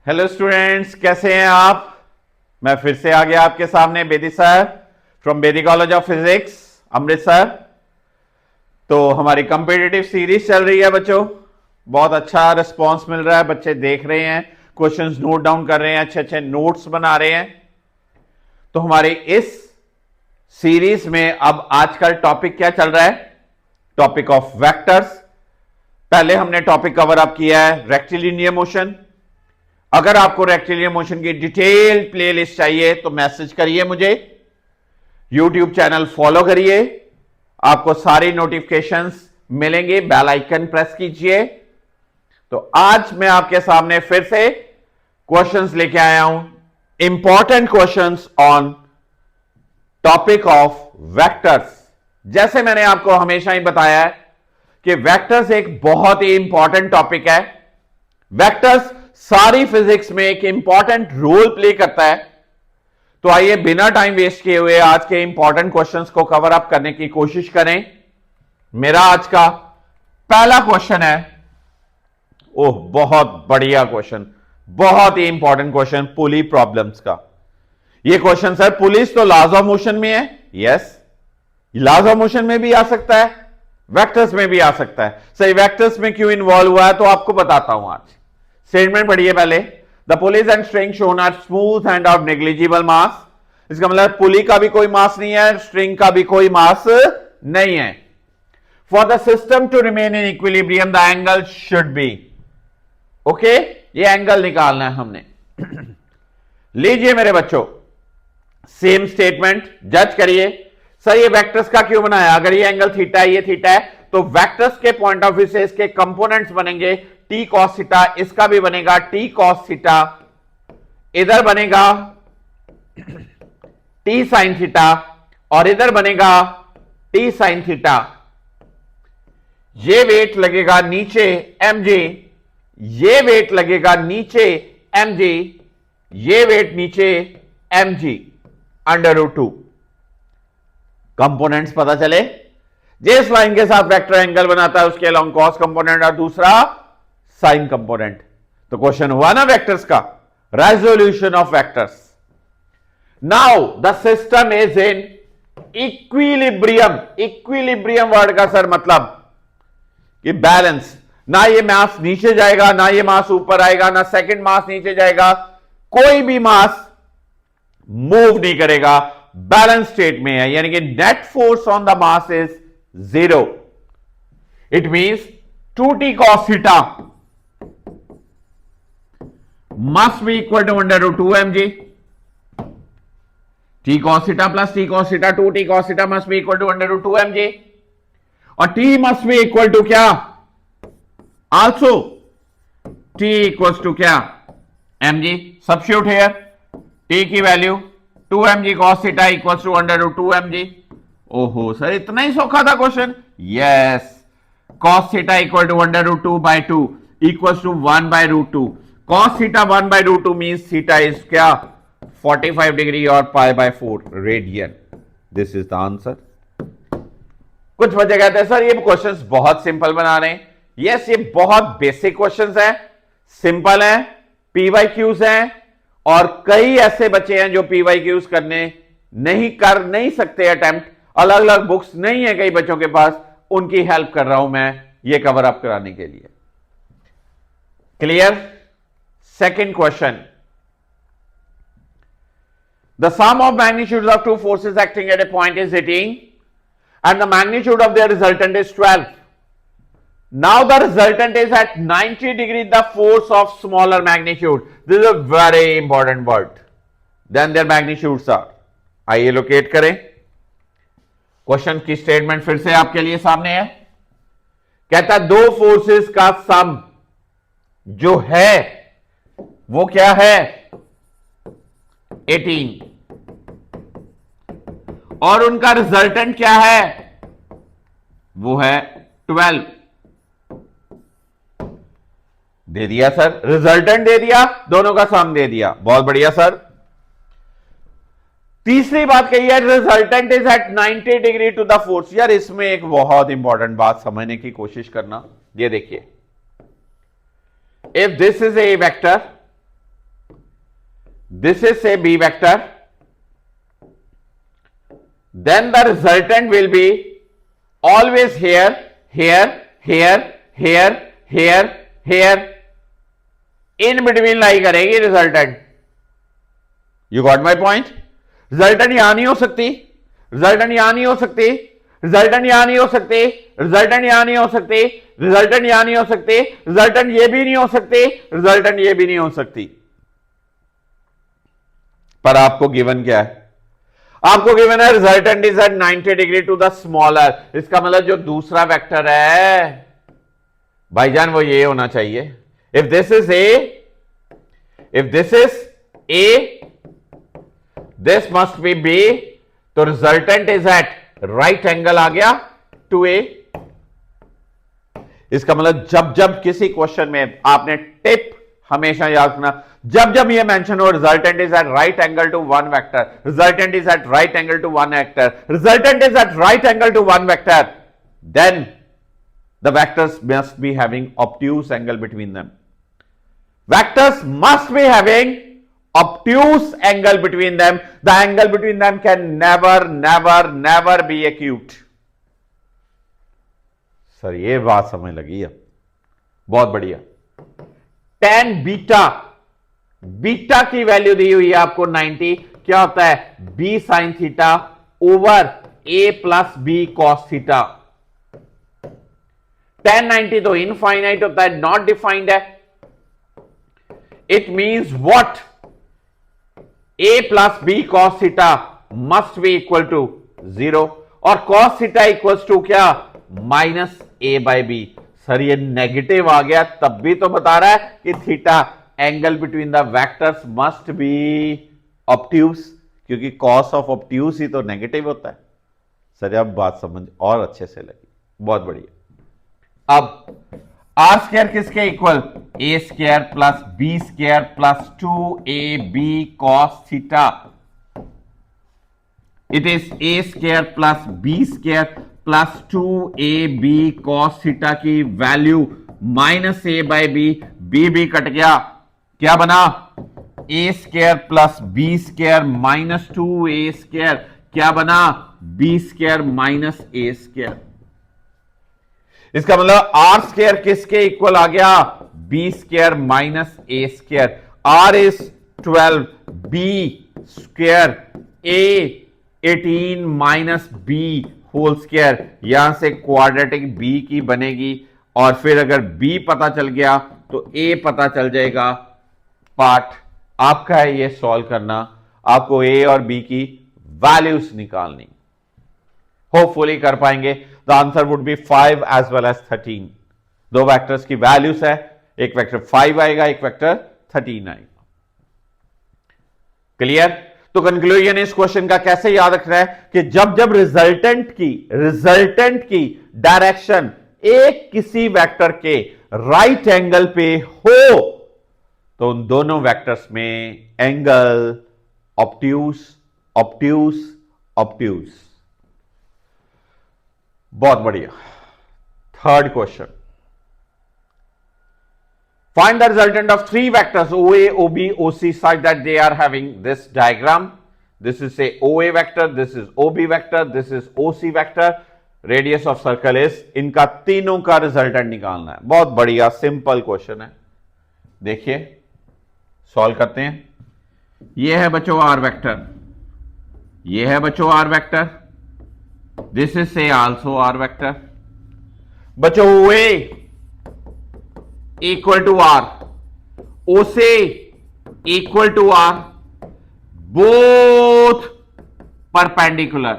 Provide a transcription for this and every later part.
Hello students, कैसे हैं आप। मैं फिर से आ गया आपके सामने, Bedi sir from Bedi college of physics Amritsar. तो हमारी कंपिटिटिव सीरीज चल रही है बच्चों, बहुत अच्छा रिस्पांस मिल रहा है, बच्चे देख रहे हैं, क्वेश्चंस नोट डाउन कर रहे हैं, अच्छे अच्छे नोट्स बना रहे हैं। तो हमारी इस सीरीज में अब आजकल टॉपिक क्या चल रहा है, टॉपिक ऑफ वेक्टर्स। पहले हमने टॉपिक कवर अप किया है रेक्टिलिनियर मोशन। अगर आपको रेक्टिलिनियर मोशन की डिटेल्ड प्लेलिस्ट चाहिए तो मैसेज करिए मुझे, यूट्यूब चैनल फॉलो करिए, आपको सारी नोटिफिकेशंस मिलेंगे, बेल आइकन प्रेस कीजिए। तो आज मैं आपके सामने फिर से क्वेश्चंस लेके आया हूं, important questions on topic of vectors. जैसे मैंने आपको हमेशा ही बताया है कि वेक्टर्स एक बहुत ही इंपॉर्टेंट टॉपिक है। वेक्टर्स सारी फिजिक्स में एक इंपॉर्टेंट रोल प्ले करता है। तो आइए बिना टाइम वेस्ट किए हुए आज के इंपॉर्टेंट क्वेश्चंस को कवर अप करने की कोशिश करें। मेरा आज का पहला क्वेश्चन है, ओह बहुत बढ़िया क्वेश्चन, बहुत ही इंपॉर्टेंट क्वेश्चन, पुली प्रॉब्लम्स का। यह क्वेश्चन सर पुलिस तो लॉज ऑफ मोशन में है, यस लॉज ऑफ मोशन में भी आ सकता है, वेक्टर्स में भी आ सकता है। सही, वेक्टर्स में क्यों इन्वॉल्व हुआ है तो आपको बताता हूं आज। स्टेटमेंट पढ़िए पहले, the pulleys and string shown are smooth and of negligible mass. इसका मतलब पुली का भी कोई मास नहीं है, स्ट्रिंग का भी कोई मास नहीं है। For the system to remain in equilibrium the angle should be, okay, ये एंगल निकालना है हमने। लीजिए मेरे बच्चों, सेम स्टेटमेंट जज करिए। सर ये वेक्टर्स का क्यों बनाया, अगर ये एंगल थीटा है, ये थीटा है, तो वेक्टर्स के पॉइंट ऑफ व्यू से इसके कंपोनेंट्स बनेंगे टी कॉस थीटा, इसका भी बनेगा टी कॉस थीटा, इधर बनेगा टी साइन थीटा और इधर बनेगा टी साइन थीटा। ये वेट लगेगा नीचे mj, ये वेट लगेगा नीचे mj, ये वेट नीचे mg √2। कंपोनेंट्स पता चले, जिस लाइन के साथ वेक्टर एंगल बनाता है उसके अलोंग कॉस कंपोनेंट और दूसरा साइन कंपोनेंट। तो क्वेश्चन हुआ ना वेक्टर्स का, resolution of vectors. Now the system is in equilibrium. Equilibrium word का सर मतलब कि बैलेंस, ना ये मास नीचे जाएगा ना ये मास ऊपर आएगा, ना सेकंड मास नीचे जाएगा, कोई भी मास मूव नहीं करेगा, बैलेंस स्टेट में है, यानी कि net force on the mass is 0। It means 2t cos theta must be equal to √2 mg। t cos theta plus t cos theta 2t cos theta must be equal to √2 mg और t must be equal to क्या, also t equals to क्या, mg। substitute here, t की value 2 mg cos theta equals to √2 mg। ओहो sir इतना ही सौखा था question, yes, cos theta equal to √2 by 2 equals to 1 by √2। cos theta 1 by √2 means theta is क्या, 45 degree और पाई by 4 radian. This is the answer. कुछ बच्चे कहते हैं सर ये क्वेश्चंस बहुत सिंपल बना रहे हैं। यस, ये बहुत बेसिक क्वेश्चंस हैं, सिंपल हैं, पीवाईक्यूज हैं, और कई ऐसे बच्चे हैं जो पीवाईक्यूज कर नहीं सकते अटेम्प्ट, अलग अलग बुक्स नहीं है कई बच्चों के पास, उनकी हेल्प कर रहा हूं मैं ये कवर अप कराने के लिए। Clear. Second question, the sum of magnitudes of two forces acting at a point is 18 and the magnitude of their resultant is 12. Now the resultant is at 90 degree, the force of smaller magnitude. This is a very important word. Then their magnitudes are. आइए locate करें। Question की statement फिर से आपके लिए सामने है। कहता है दो फोर्सेस का सम जो है वो क्या है, 18, और उनका रिजल्टेंट क्या है, वो है 12। दे दिया सर, रिजल्टेंट दे दिया, दोनों का सम दे दिया, बहुत बढ़िया सर। तीसरी बात कही है, resultant is at 90 degree to the force. यार इसमें एक बहुत इंपॉर्टेंट बात समझने की कोशिश करना, ये देखिए, if this is A vector this is say B vector, then the resultant will be always here, here, here, here, here, here, in between लाई करेगी resultant. You got my point. Resultant यहां नहीं हो सकती, रिजल्टेंट यहां नहीं हो सकती, resultant यहां नहीं हो सकती, रिजल्टेंट यहां नहीं हो सकती, रिजल्टेंट यहां नहीं हो सकती, रिजल्टेंट ये भी नहीं हो सकती, रिजल्टेंट ये भी नहीं हो सकती. पर आपको गिवन क्या है? आपको गिवन है resultant is at 90 degree to the smaller. इसका मतलब जो दूसरा वेक्टर है भाईजान वो ये होना चाहिए. If this is A, if this is A, this must be B, तो resultant is at right angle आ गया टू ए. इसका मतलब जब जब किसी क्वेश्चन में आपने टिप हमेशा याद रखना, जब जब ये मेंशन हो resultant is at right angle to one vector, resultant is at right angle to one vector, resultant is at right angle to one vector, then the vectors must be having obtuse angle between them. Vectors must be having obtuse angle between them. The angle between them can never, never, never be acute. Sir ये बात समझ लगी अब, बहुत बढ़िया. tan beta, beta की value दी हुई है आपको 90. क्या होता है? b sin theta over a plus b cos theta. tan 90 तो इनफाइनाइट होता है, नॉट डिफाइंड है. It means what? a plus b cos theta must be equal to 0 और cos थीटा इक्वल्स टू क्या? Minus a by b. Sir ये negative आ गया, तब भी तो बता रहा है कि theta angle between the vectors must B obtuse, क्योंकि cos ऑफ ऑब्ट्यूस ही तो नेगेटिव होता है. सर अब बात समझ और अच्छे से लगी, बहुत बढ़िया. अब आर स्क्वायर किसके equal? A square plus B square plus 2ab cos theta. It is A square plus B square plus 2ab cos theta की value minus a by B B cut गया, क्या बना? A square plus B square minus 2a square, क्या बना? B square minus A square. इसका मतलब R square किसके equal आ गया? B square minus A square. R is 12, B square A 18 minus B whole square. यहां से क्वाड्रेटिक बी की बनेगी और फिर अगर बी पता चल गया तो ए पता चल जाएगा. पार्ट आपका है ये सॉल्व करना, आपको ए और बी की वैल्यूज निकालनी. होपफुली कर पाएंगे. The answer would be 5 as well as 13. दो वेक्टर्स की वैल्यूज है, एक वेक्टर 5 आएगा, एक वेक्टर 13 आएगा. क्लियर? तो कंक्लूजन इस क्वेश्चन का कैसे याद रखना है कि जब जब रिजल्टेंट की डायरेक्शन एक किसी वेक्टर के राइट एंगल पे हो तो उन दोनों वेक्टर्स में एंगल ऑब्ट्यूस ऑब्ट्यूस ऑब्ट्यूस. बहुत बढ़िया. Third question. Find the resultant of three vectors OA, OB, OC such that they are having this diagram. This is say OA vector, this is OB vector, this is OC vector. Radius of circle is. इनका तीनों का resultant निकालना है. बहुत बढ़िया simple question है. देखिए solve करते हैं. ये है बच्चों आर वेक्टर, ये है बच्चों आर वेक्टर. दिस इज से आल्सो आर वेक्टर. बच्चों OA equal to R, OC equal to R, both perpendicular,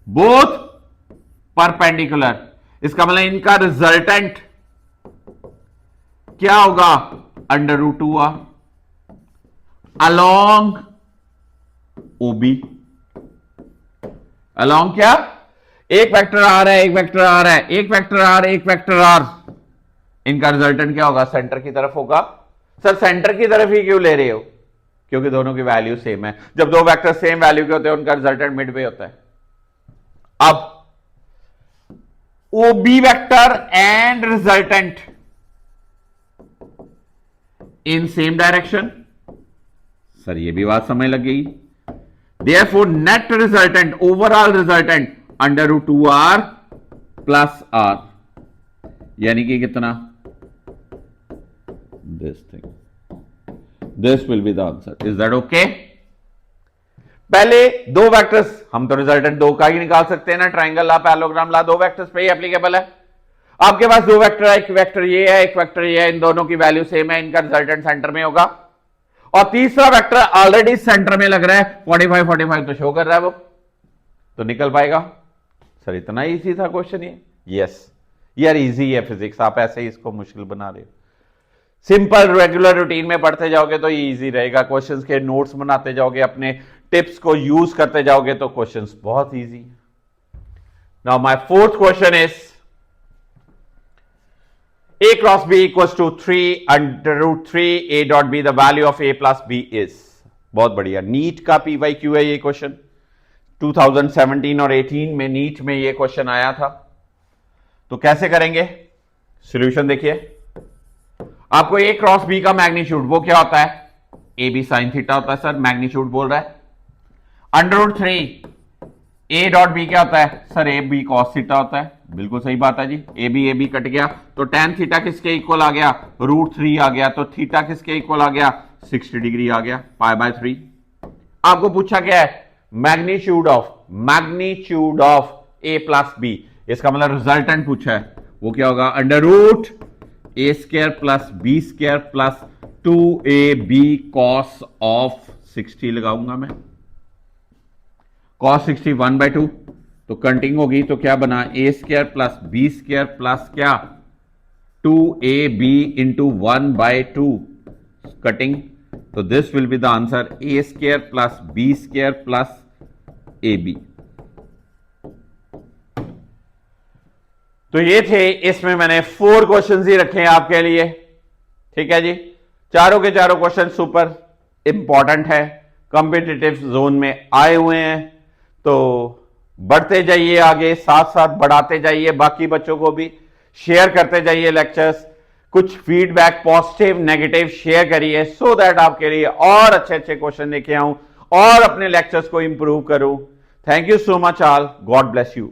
both perpendicular. इसका मतलब इनका रिजल्टेंट क्या होगा? √2R along OB. along क्या? एक वेक्टर R है, एक वेक्टर R है, एक वेक्टर R, एक वेक्टर R. इनका रिजल्टेंट क्या होगा? सेंटर की तरफ होगा. सर सेंटर की तरफ ही क्यों ले रहे हो? क्योंकि दोनों की वैल्यू सेम है. जब दो वेक्टर सेम वैल्यू के होते हैं उनका रिजल्टेंट मिडवे होता है. अब OB vector and resultant in same direction, sir ये भी बात समझ लग गई। Therefore, net resultant, overall resultant under root 2r plus r, यानी कि कितना, this thing, this will be the answer. Is that okay? पहले दो वेक्टर्स, हम तो रिजल्टेंट दो का ही निकाल सकते हैं ना, ट्राइंगल ला, पैरेललोग्राम ला, दो वेक्टर्स पे ही एप्लीकेबल है। आपके पास दो वेक्टर है, एक वेक्टर ये है, एक वेक्टर ये है, इन दोनों की वैल्यू सेम है, इनका रिजल्टेंट सेंटर में होगा। और तीसरा वेक्टर ऑलरेडी सेंटर में लग रहा है, 45 45 तो शो कर रहा है वो, तो निकल पाएगा। सर इतना इजी था क्वेश्चन ये? यस यार, इजी है फिजिक्स, आप ऐसे ही इसको मुश्किल बना रहे हो। सिंपल रेगुलर रूटीन में पढ़ते जाओगे तो ये इजी रहेगा, क्वेश्चंस के नोट्स बनाते जाओगे, अपने टिप्स को यूज करते जाओगे तो क्वेश्चंस बहुत easy. Now my fourth question is a cross b equals to 3 under root 3 a dot b, the value of a plus b is। बहुत बढ़िया, नीट का PYQ है ये क्वेश्चन, 2017 और 18 में नीट में ये क्वेश्चन आया था। तो कैसे करेंगे, सॉल्यूशन देखिए। आपको a क्रॉस b का मैग्नीट्यूड वो क्या होता है, ए बी साइन थीटा होता है। सर मैग्नीट्यूड बोल रहा है, under root 3 a dot b क्या होता है, sir a b cos theta होता है। बिल्कुल सही बात है जी, ए बी कट गया तो tan थीटा किसके इक्वल आ गया, रूट 3 आ गया, तो थीटा किसके इक्वल आ गया, 60 डिग्री आ गया, पाई बाय 3। आपको पूछा क्या है, magnitude of a plus b, इसका मतलब रिजल्टेंट पूछा है, वो क्या होगा, under root a square plus B square plus 2ab cos of 60 लगाऊंगा मैं, cos 60 1/2, तो कटिंग होगी तो क्या बना, A square plus B square plus क्या 2ab इंटू 1/2 कटिंग, तो this will be the answer, A square plus B square plus A B. तो ये थे, इसमें मैंने 4 क्वेश्चंस ही रखे हैं आपके लिए, ठीक है जी। चारों के चारों क्वेश्चन सुपर इंपॉर्टेंट है, कॉम्पिटिटिव जोन में आए हुए हैं, तो बढ़ते जाइए आगे, साथ साथ बढ़ाते जाइए, बाकी बच्चों को भी शेयर करते जाइए लेक्चर्स, कुछ फीडबैक पॉजिटिव नेगेटिव शेयर करिए, सो दैट आपके लिए और अच्छे अच्छे क्वेश्चन लेके आऊं और अपने लेक्चर्स को इंप्रूव करूं। Thank you so much all, God bless you.